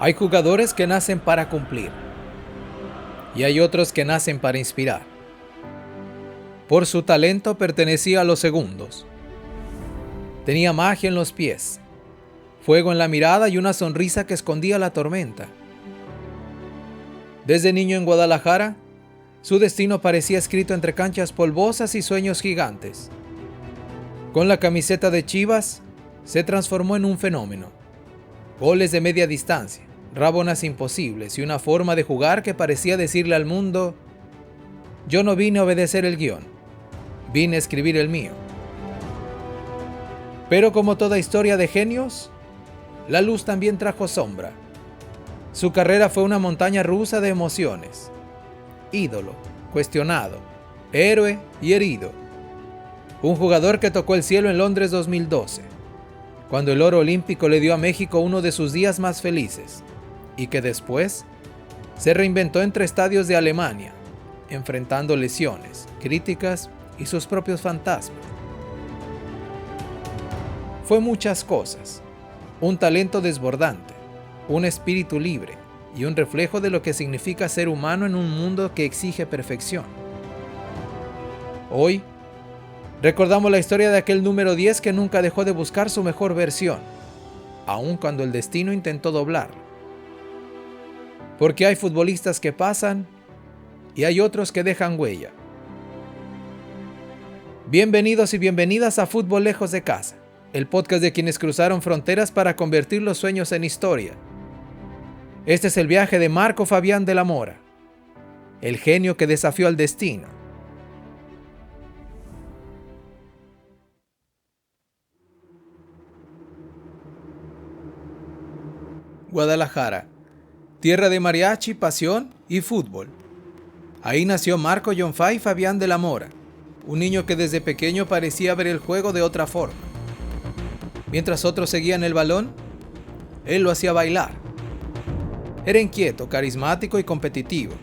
Hay jugadores que nacen para cumplir y hay otros que nacen para inspirar. Por su talento pertenecía a los segundos. Tenía magia en los pies, fuego en la mirada y una sonrisa que escondía la tormenta. Desde niño en Guadalajara, su destino parecía escrito entre canchas polvosas y sueños gigantes. Con la camiseta de Chivas, se transformó en un fenómeno. Goles de media distancia, rabonas imposibles y una forma de jugar que parecía decirle al mundo: yo no vine a obedecer el guión, vine a escribir el mío. Pero como toda historia de genios, la luz también trajo sombra. Su carrera fue una montaña rusa de emociones. Ídolo, cuestionado, héroe y herido. Un jugador que tocó el cielo en Londres 2012, cuando el oro olímpico le dio a México uno de sus días más felices, y que después se reinventó entre estadios de Alemania, enfrentando lesiones, críticas y sus propios fantasmas. Fue muchas cosas: un talento desbordante, un espíritu libre y un reflejo de lo que significa ser humano en un mundo que exige perfección. Hoy, recordamos la historia de aquel número 10 que nunca dejó de buscar su mejor versión, aun cuando el destino intentó doblarlo. Porque hay futbolistas que pasan y hay otros que dejan huella. Bienvenidos y bienvenidas a Fútbol Lejos de Casa, el podcast de quienes cruzaron fronteras para convertir los sueños en historia. Este es el viaje de Marco Fabián de la Mora, el genio que desafió al destino. Guadalajara, tierra de mariachi, pasión y fútbol. Ahí nació Marco Yonfai Fabián de la Mora, un niño que desde pequeño parecía ver el juego de otra forma. Mientras otros seguían el balón, él lo hacía bailar. Era inquieto, carismático y competitivo.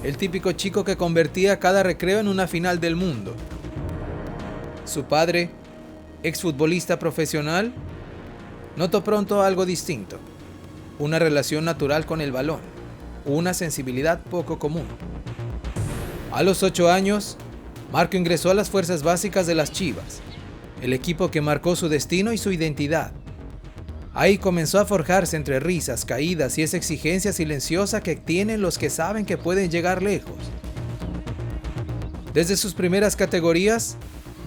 El típico chico que convertía cada recreo en una final del mundo. Su padre, exfutbolista profesional, notó pronto algo distinto: una relación natural con el balón, una sensibilidad poco común. A los 8 años, Marco ingresó a las fuerzas básicas de las Chivas, el equipo que marcó su destino y su identidad. Ahí comenzó a forjarse entre risas, caídas y esa exigencia silenciosa que tienen los que saben que pueden llegar lejos. Desde sus primeras categorías,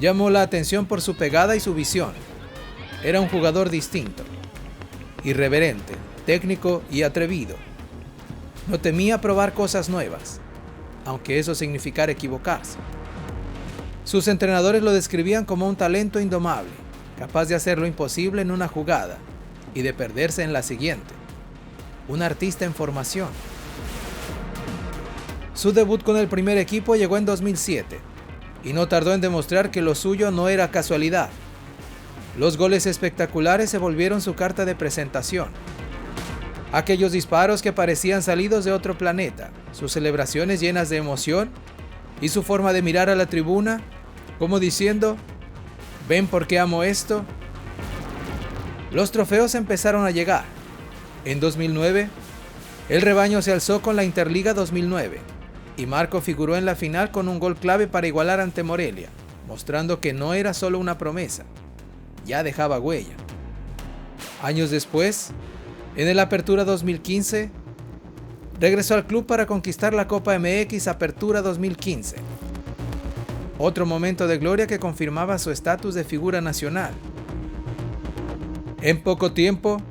llamó la atención por su pegada y su visión. Era un jugador distinto, irreverente, técnico y atrevido. No temía probar cosas nuevas, aunque eso significara equivocarse. Sus entrenadores lo describían como un talento indomable, capaz de hacer lo imposible en una jugada y de perderse en la siguiente. Un artista en formación. Su debut con el primer equipo llegó en 2007 y no tardó en demostrar que lo suyo no era casualidad. Los goles espectaculares se volvieron su carta de presentación. Aquellos disparos que parecían salidos de otro planeta, sus celebraciones llenas de emoción y su forma de mirar a la tribuna, como diciendo: ¿ven por qué amo esto? Los trofeos empezaron a llegar. En 2009, el rebaño se alzó con la Interliga 2009 y Marco figuró en la final con un gol clave para igualar ante Morelia, mostrando que no era solo una promesa, ya dejaba huella. Años después, en el Apertura 2015, regresó al club para conquistar la Copa MX Apertura 2015. Otro momento de gloria que confirmaba su estatus de figura nacional. En poco tiempo,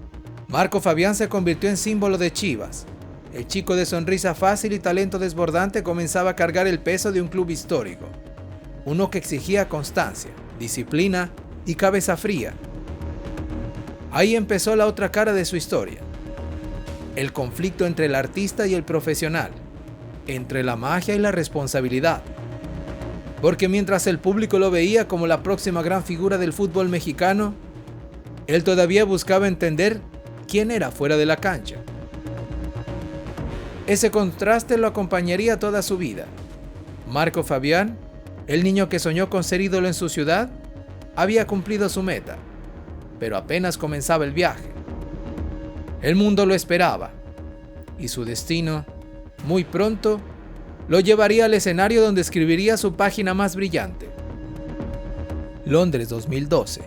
Marco Fabián se convirtió en símbolo de Chivas. El chico de sonrisa fácil y talento desbordante comenzaba a cargar el peso de un club histórico. Uno que exigía constancia, disciplina y cabeza fría. Ahí empezó la otra cara de su historia. El conflicto entre el artista y el profesional, entre la magia y la responsabilidad. Porque mientras el público lo veía como la próxima gran figura del fútbol mexicano, él todavía buscaba entender quién era fuera de la cancha. Ese contraste lo acompañaría toda su vida. Marco Fabián, el niño que soñó con ser ídolo en su ciudad, había cumplido su meta, pero apenas comenzaba el viaje. El mundo lo esperaba, y su destino, muy pronto, lo llevaría al escenario donde escribiría su página más brillante. Londres 2012.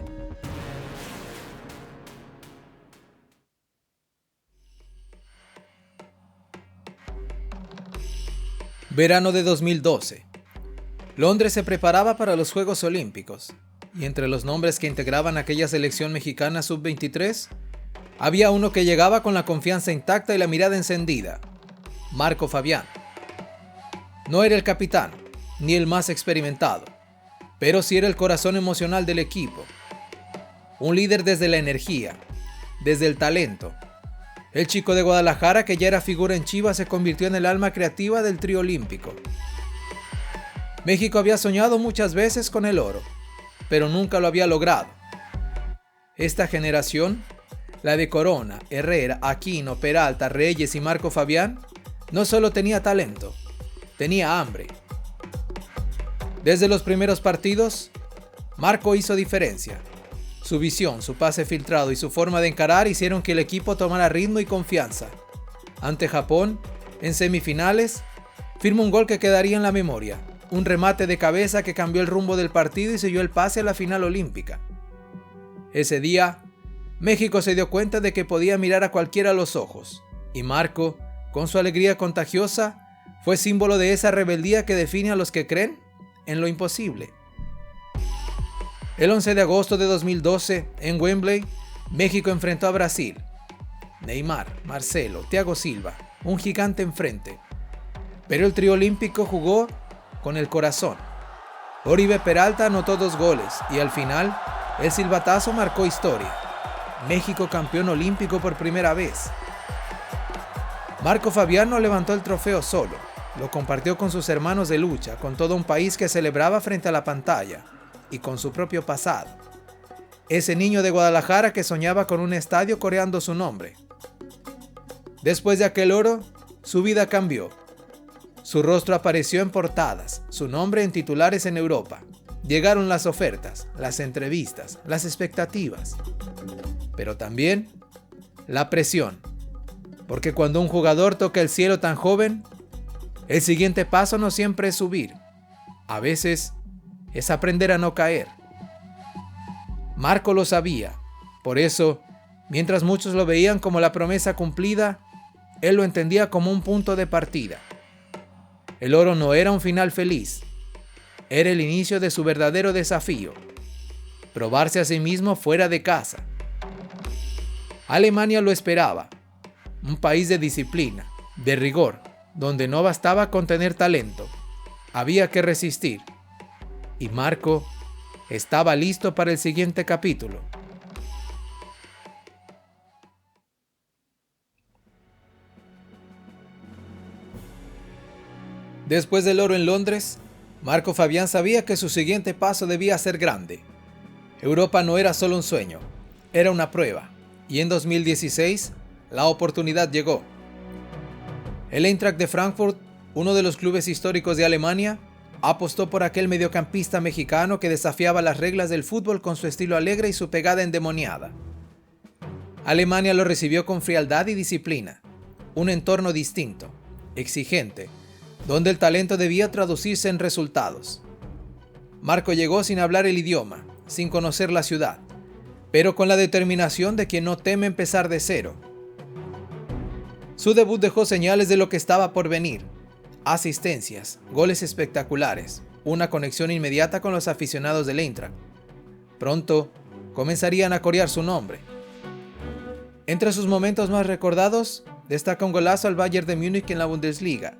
Verano de 2012. Londres se preparaba para los Juegos Olímpicos, y entre los nombres que integraban aquella selección mexicana sub-23, había uno que llegaba con la confianza intacta y la mirada encendida: Marco Fabián. No era el capitán, ni el más experimentado, pero sí era el corazón emocional del equipo. Un líder desde la energía, desde el talento. El chico de Guadalajara, que ya era figura en Chivas, se convirtió en el alma creativa del trío olímpico. México había soñado muchas veces con el oro, pero nunca lo había logrado. Esta generación, la de Corona, Herrera, Aquino, Peralta, Reyes y Marco Fabián, no solo tenía talento, tenía hambre. Desde los primeros partidos, Marco hizo diferencia. Su visión, su pase filtrado y su forma de encarar hicieron que el equipo tomara ritmo y confianza. Ante Japón, en semifinales, firmó un gol que quedaría en la memoria. Un remate de cabeza que cambió el rumbo del partido y selló el pase a la final olímpica. Ese día, México se dio cuenta de que podía mirar a cualquiera a los ojos, y Marco, con su alegría contagiosa, fue símbolo de esa rebeldía que define a los que creen en lo imposible. El 11 de agosto de 2012, en Wembley, México enfrentó a Brasil. Neymar, Marcelo, Thiago Silva, un gigante enfrente. Pero el trío olímpico jugó con el corazón. Oribe Peralta anotó 2 goles y al final, el silbatazo marcó historia. México campeón olímpico por primera vez. Marco Fabián no levantó el trofeo solo, lo compartió con sus hermanos de lucha, con todo un país que celebraba frente a la pantalla y con su propio pasado. Ese niño de Guadalajara que soñaba con un estadio coreando su nombre. Después de aquel oro, su vida cambió. Su rostro apareció en portadas, su nombre en titulares en Europa. Llegaron las ofertas, las entrevistas, las expectativas. Pero también la presión. Porque cuando un jugador toca el cielo tan joven, el siguiente paso no siempre es subir. A veces es aprender a no caer. Marco lo sabía. Por eso, mientras muchos lo veían como la promesa cumplida, él lo entendía como un punto de partida. El oro no era un final feliz. Era el inicio de su verdadero desafío: probarse a sí mismo fuera de casa. Alemania lo esperaba. Un país de disciplina, de rigor, donde no bastaba con tener talento. Había que resistir. Y Marco estaba listo para el siguiente capítulo. Después del oro en Londres, Marco Fabián sabía que su siguiente paso debía ser grande. Europa no era solo un sueño, era una prueba. Y en 2016, la oportunidad llegó. El Eintracht de Frankfurt, uno de los clubes históricos de Alemania, apostó por aquel mediocampista mexicano que desafiaba las reglas del fútbol con su estilo alegre y su pegada endemoniada. Alemania lo recibió con frialdad y disciplina, un entorno distinto, exigente, donde el talento debía traducirse en resultados. Marco llegó sin hablar el idioma, sin conocer la ciudad, pero con la determinación de quien no teme empezar de cero. Su debut dejó señales de lo que estaba por venir: asistencias, goles espectaculares, una conexión inmediata con los aficionados del Eintracht. Pronto comenzarían a corear su nombre. Entre sus momentos más recordados, destaca un golazo al Bayern de Múnich en la Bundesliga,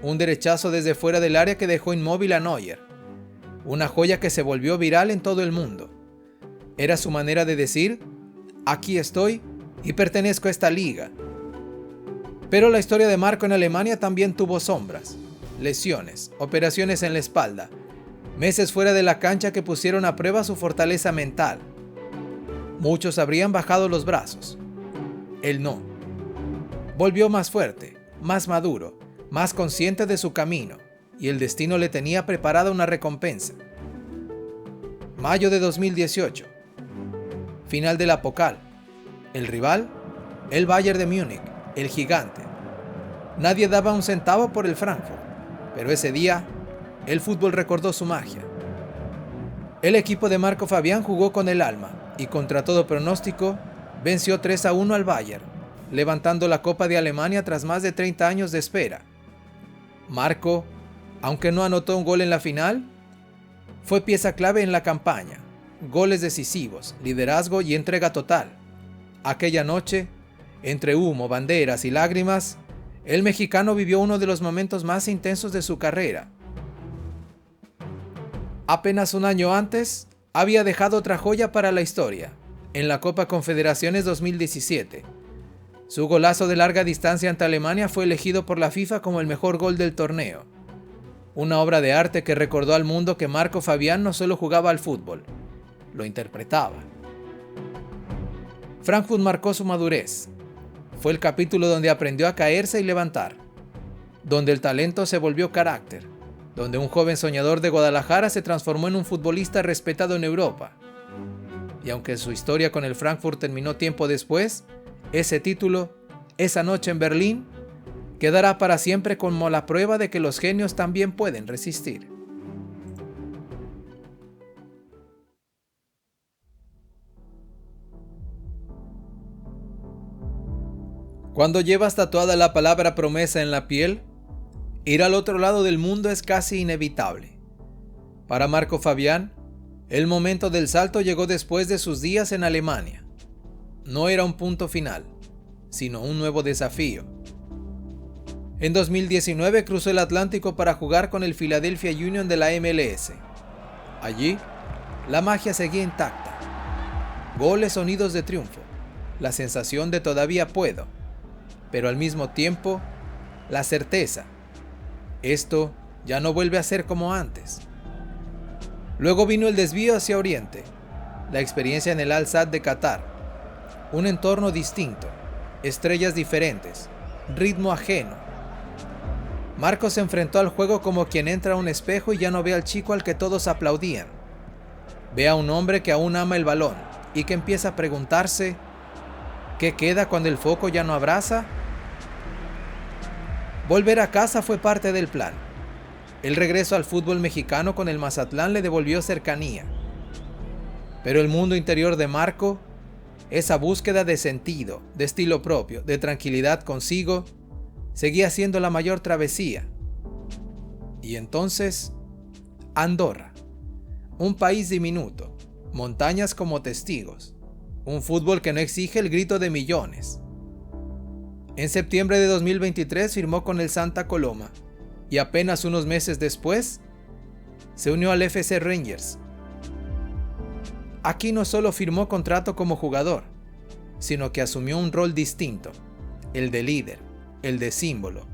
un derechazo desde fuera del área que dejó inmóvil a Neuer, una joya que se volvió viral en todo el mundo. Era su manera de decir: aquí estoy y pertenezco a esta liga. Pero la historia de Marco en Alemania también tuvo sombras, lesiones, operaciones en la espalda, meses fuera de la cancha que pusieron a prueba su fortaleza mental. Muchos habrían bajado los brazos. Él no. Volvió más fuerte, más maduro, más consciente de su camino, y el destino le tenía preparada una recompensa. Mayo de 2018. Final de la Pokal. El rival, el Bayern de Múnich, el gigante. Nadie daba un centavo por el Frankfurt, pero ese día el fútbol recordó su magia. El equipo de Marco Fabián jugó con el alma y contra todo pronóstico venció 3-1 al Bayern, levantando la Copa de Alemania tras más de 30 años de espera. Marco, aunque no anotó un gol en la final, fue pieza clave en la campaña. Goles decisivos, liderazgo y entrega total. Aquella noche, entre humo, banderas y lágrimas, el mexicano vivió uno de los momentos más intensos de su carrera. Apenas un año antes, había dejado otra joya para la historia, en la Copa Confederaciones 2017. Su golazo de larga distancia ante Alemania fue elegido por la FIFA como el mejor gol del torneo. Una obra de arte que recordó al mundo que Marco Fabián no solo jugaba al fútbol, lo interpretaba. Frankfurt marcó su madurez. Fue el capítulo donde aprendió a caerse y levantar, donde el talento se volvió carácter, donde un joven soñador de Guadalajara se transformó en un futbolista respetado en Europa. Y aunque su historia con el Frankfurt terminó tiempo después, ese título, esa noche en Berlín, quedará para siempre como la prueba de que los genios también pueden resistir. Cuando llevas tatuada la palabra promesa en la piel, ir al otro lado del mundo es casi inevitable. Para Marco Fabián, el momento del salto llegó después de sus días en Alemania. No era un punto final, sino un nuevo desafío. En 2019 cruzó el Atlántico para jugar con el Philadelphia Union de la MLS. Allí, la magia seguía intacta. Goles, sonidos de triunfo, la sensación de todavía puedo, pero al mismo tiempo, la certeza. Esto ya no vuelve a ser como antes. Luego vino el desvío hacia Oriente, la experiencia en el Al-Sadd de Qatar. Un entorno distinto, estrellas diferentes, ritmo ajeno. Marco se enfrentó al juego como quien entra a un espejo y ya no ve al chico al que todos aplaudían. Ve a un hombre que aún ama el balón y que empieza a preguntarse, ¿qué queda cuando el foco ya no abraza? Volver a casa fue parte del plan. El regreso al fútbol mexicano con el Mazatlán le devolvió cercanía. Pero el mundo interior de Marco, esa búsqueda de sentido, de estilo propio, de tranquilidad consigo, seguía siendo la mayor travesía. Y entonces, Andorra, un país diminuto, montañas como testigos, un fútbol que no exige el grito de millones. En septiembre de 2023 firmó con el Santa Coloma y apenas unos meses después se unió al FC Rangers. Aquí no solo firmó contrato como jugador, sino que asumió un rol distinto, el de líder, el de símbolo,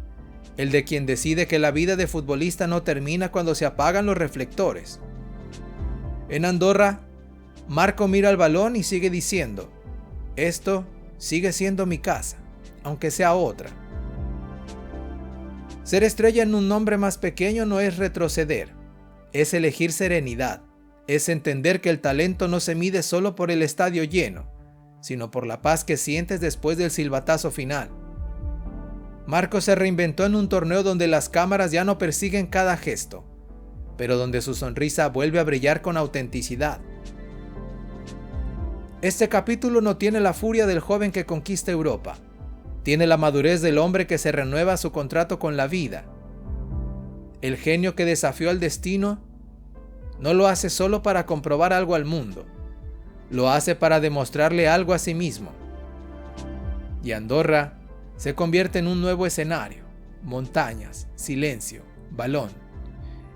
el de quien decide que la vida de futbolista no termina cuando se apagan los reflectores. En Andorra, Marco mira al balón y sigue diciendo, esto sigue siendo mi casa, aunque sea otra. Ser estrella en un nombre más pequeño no es retroceder, es elegir serenidad, es entender que el talento no se mide solo por el estadio lleno, sino por la paz que sientes después del silbatazo final. Marco se reinventó en un torneo donde las cámaras ya no persiguen cada gesto, pero donde su sonrisa vuelve a brillar con autenticidad. Este capítulo no tiene la furia del joven que conquista Europa, tiene la madurez del hombre que se renueva su contrato con la vida. El genio que desafió al destino no lo hace solo para comprobar algo al mundo, lo hace para demostrarle algo a sí mismo. Y Andorra se convierte en un nuevo escenario, montañas, silencio, balón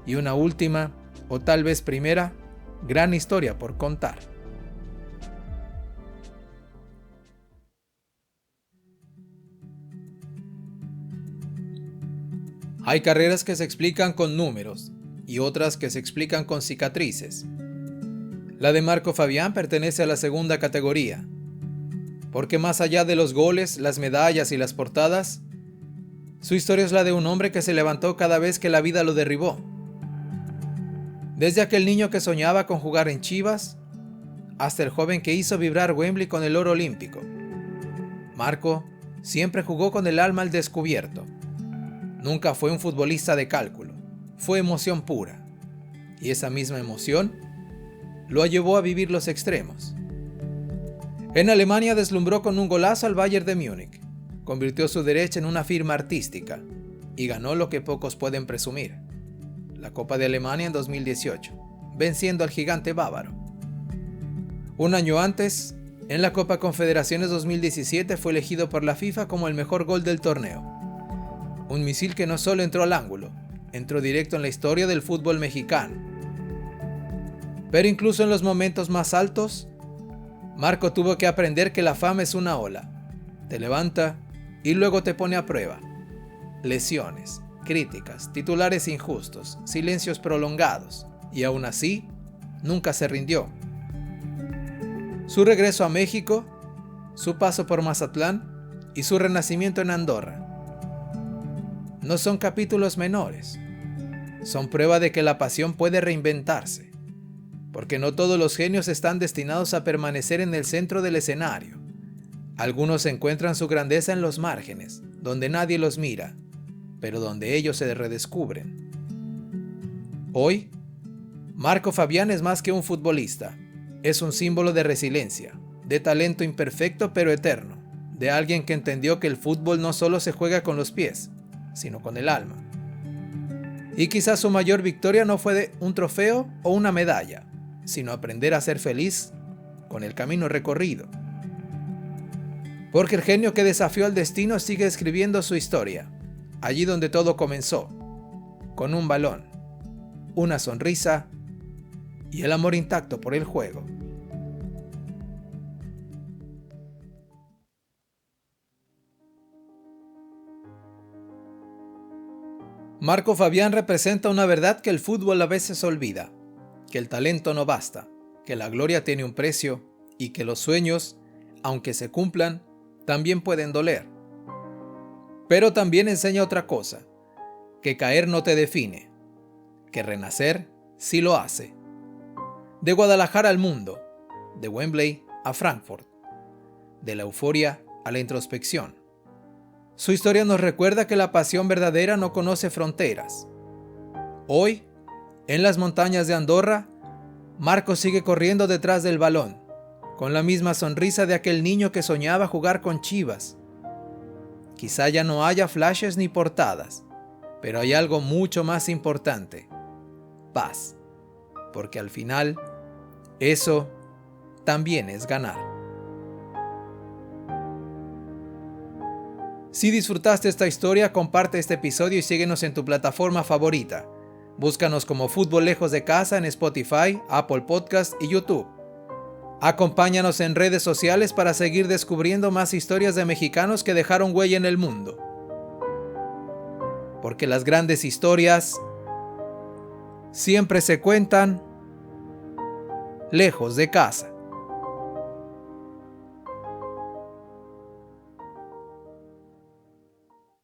y una última, o tal vez primera, gran historia por contar. Hay carreras que se explican con números y otras que se explican con cicatrices. La de Marco Fabián pertenece a la segunda categoría, porque más allá de los goles, las medallas y las portadas, su historia es la de un hombre que se levantó cada vez que la vida lo derribó. Desde aquel niño que soñaba con jugar en Chivas, hasta el joven que hizo vibrar Wembley con el oro olímpico. Marco siempre jugó con el alma al descubierto. Nunca fue un futbolista de cálculo, fue emoción pura. Y esa misma emoción lo llevó a vivir los extremos. En Alemania deslumbró con un golazo al Bayern de Múnich, convirtió su derecha en una firma artística y ganó lo que pocos pueden presumir, la Copa de Alemania en 2018, venciendo al gigante bávaro. Un año antes, en la Copa Confederaciones 2017 fue elegido por la FIFA como el mejor gol del torneo. Un misil que no solo entró al ángulo, entró directo en la historia del fútbol mexicano. Pero incluso en los momentos más altos, Marco tuvo que aprender que la fama es una ola. Te levanta y luego te pone a prueba. Lesiones, críticas, titulares injustos, silencios prolongados. Y aún así, nunca se rindió. Su regreso a México, su paso por Mazatlán y su renacimiento en Andorra no son capítulos menores. Son prueba de que la pasión puede reinventarse, porque no todos los genios están destinados a permanecer en el centro del escenario. Algunos encuentran su grandeza en los márgenes, donde nadie los mira, pero donde ellos se redescubren. Hoy, Marco Fabián es más que un futbolista. Es un símbolo de resiliencia, de talento imperfecto pero eterno, de alguien que entendió que el fútbol no solo se juega con los pies, sino con el alma. Y quizás su mayor victoria no fue de un trofeo o una medalla, sino aprender a ser feliz con el camino recorrido. Porque el genio que desafió al destino sigue escribiendo su historia, allí donde todo comenzó, con un balón, una sonrisa y el amor intacto por el juego. Marco Fabián representa una verdad que el fútbol a veces olvida, que el talento no basta, que la gloria tiene un precio y que los sueños, aunque se cumplan, también pueden doler. Pero también enseña otra cosa, que caer no te define, que renacer sí lo hace. De Guadalajara al mundo, de Wembley a Frankfurt, de la euforia a la introspección. Su historia nos recuerda que la pasión verdadera no conoce fronteras. Hoy, en las montañas de Andorra, Marco sigue corriendo detrás del balón, con la misma sonrisa de aquel niño que soñaba jugar con Chivas. Quizá ya no haya flashes ni portadas, pero hay algo mucho más importante: paz. Porque al final, eso también es ganar. Si disfrutaste esta historia, comparte este episodio y síguenos en tu plataforma favorita. Búscanos como Fútbol Lejos de Casa en Spotify, Apple Podcast y YouTube. Acompáñanos en redes sociales para seguir descubriendo más historias de mexicanos que dejaron huella en el mundo. Porque las grandes historias siempre se cuentan lejos de casa.